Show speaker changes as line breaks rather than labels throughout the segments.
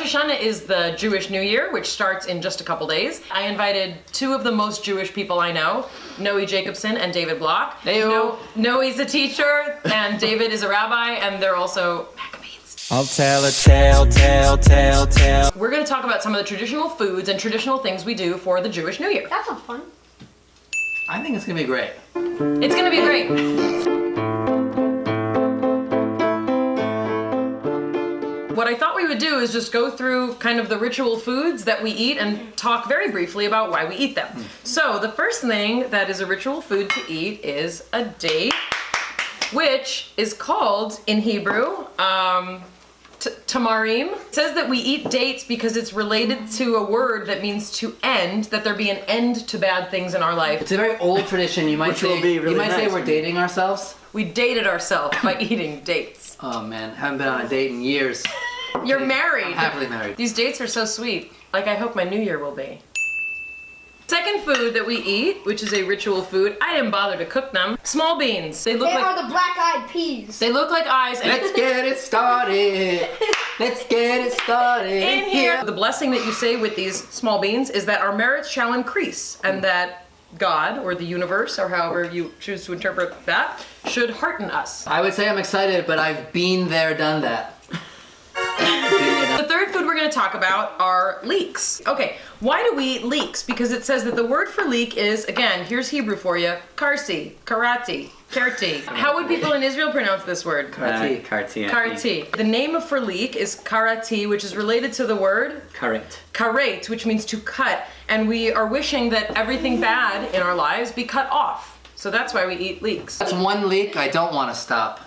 Hashanah is the Jewish New Year, which starts in just a couple days. I invited two of the most Jewish people I know, Noe Jacobson and David Block.
Heyo.
Noe's a teacher, and David is a rabbi, and they're also Maccabeats.
I'll tell a tale.
We're going to talk about some of the traditional foods and traditional things we do for the Jewish New Year.
That sounds fun.
I think it's gonna be great.
It's going to be great. What I thought we would do is just go through kind of the ritual foods that we eat and talk very briefly about why we eat them. So the first thing that is a ritual food to eat is a date, which is called in Hebrew tamarim. It says that we eat dates because it's related to a word that means to end, that there be an end to bad things in our life.
It's a very old tradition. You might
Which will be really
say
nice.
we're dating ourselves.
We dated ourselves by eating dates.
Oh man, haven't been on a date in years.
You're married.
I'm happily married.
These dates are so sweet. Like I hope my New Year will be. Second food that we eat, which is a ritual food, I didn't bother to cook them. Small beans. They
They are the black-eyed peas.
They look like eyes. And
Let's get it started. Let's get it started.
in here, the blessing that you say with these small beans is that our merits shall increase, and that God, or the universe, or however you choose to interpret that, should hearten us.
I would say I'm excited, but I've been there, done that.
The third food we're going to talk about are leeks. Okay, why do we eat leeks? Because it says that the word for leek is, again, here's Hebrew for you, karsi, karati, kerti. How would people in Israel pronounce this word?
Karati.
Karti. The name for leek is karati, which is related to the word
Correct.
karet, which means to cut. And we are wishing that everything bad in our lives be cut off. So that's why we eat leeks.
That's one leak I don't want to stop.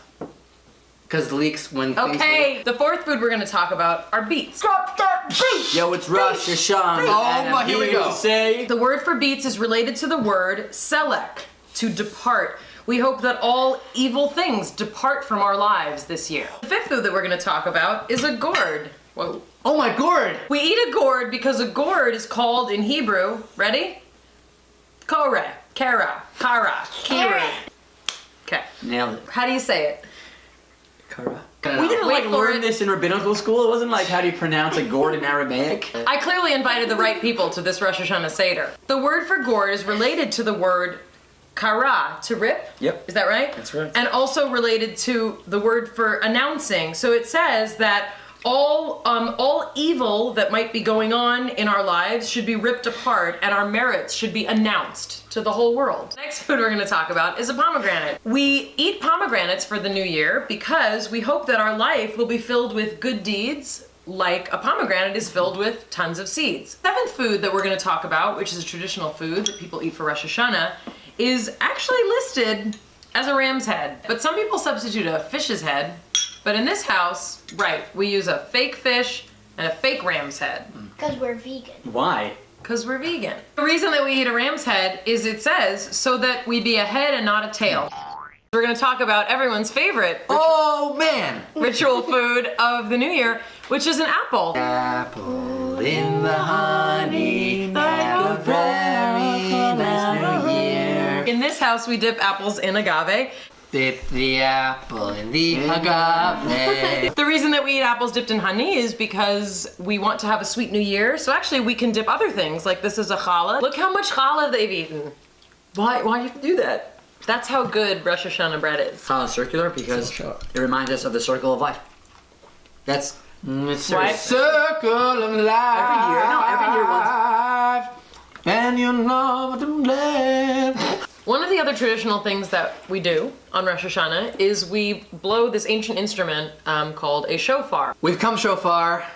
Because leaks when things
Okay,
leak.
the fourth food we're going to talk about are beets.
Drop that beat.
Yo, it's Rosh Hashanah.
Oh,
and I'm
here we
here
go.
to say
The word for beets is related to the word selek, to depart. We hope that all evil things depart from our lives this year. The fifth food that we're going to talk about is a gourd. Whoa.
Oh my gourd!
We eat a gourd because a gourd is called in Hebrew, ready? Kore, kara, kara, kiru. Okay.
nailed it.
How do you say it?
Kara.
I
We didn't
Wait
like
for
learn
it.
this in rabbinical school. It wasn't like how do you pronounce a gourd in Aramaic.
I clearly invited the right people to this Rosh Hashanah Seder. The word for gourd is related to the word kara, to rip.
Yep.
Is that right?
That's right.
And also related to the word for announcing. So it says that all evil that might be going on in our lives should be ripped apart, and our merits should be announced to the whole world. Next food we're going to talk about is a pomegranate. We eat pomegranates for the new year because we hope that our life will be filled with good deeds, like a pomegranate is filled with tons of seeds. Seventh food that we're going to talk about, which is a traditional food that people eat for Rosh Hashanah, is actually listed as a ram's head. But some people substitute a fish's head. But in this house, right, we use a fake fish and a fake ram's head.
Because we're vegan.
Why?
Because we're vegan. The reason that we eat a ram's head is it says so that we be a head and not a tail. We're going to talk about everyone's favorite
Oh man!
ritual food of the new year, which is an apple.
Apple in the honey, have a very nice new year.
In this house, we dip apples in agave.
Dip the apple in the agave.
The reason that we eat apples dipped in honey is because we want to have a sweet new year. So actually we can dip other things, like this is a challah. Look how much challah they've eaten.
Why you have to do that?
That's how good Rosh Hashanah bread is.
Circular because it reminds us of the circle of life. That's
It's
Why?
a circle of life.
Every year once.
And you know what to blame.
One of the other traditional things that we do on Rosh Hashanah is we blow this ancient instrument called a shofar.
We've come shofar,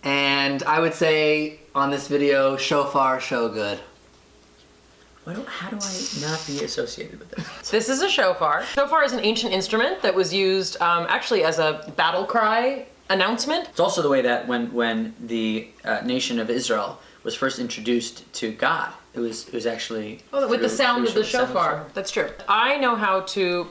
and I would say on this video, shofar show good.
How do I not be associated with this?
This is a shofar. Shofar is an ancient instrument that was used actually as a battle cry announcement.
It's also the way that when the nation of Israel was first introduced to God, it was actually
With the sound of the
sound
shofar. That's true. I know how to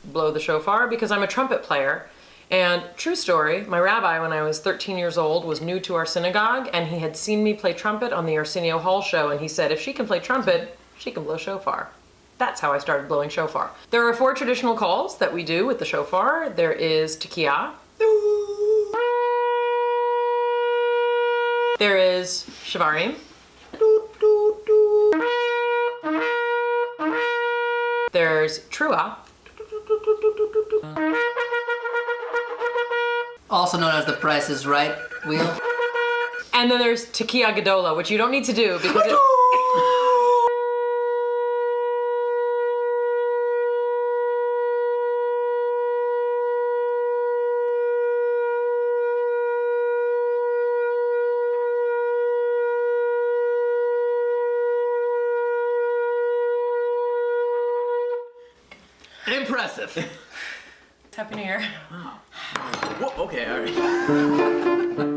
blow the shofar because I'm a trumpet player. And true story, my rabbi, when I was 13 years old, was new to our synagogue, and he had seen me play trumpet on the Arsenio Hall show, and he said, if she can play trumpet, she can blow shofar. That's how I started blowing shofar. There are 4 traditional calls that we do with the shofar. There is tekiah. There is Shavarim. There's Trua.
Also known as the Price is Right wheel.
And then there's Tekiah Gedola, which you don't need to do because it...
Impressive.
Happy New Year.
Whoa, okay, all right.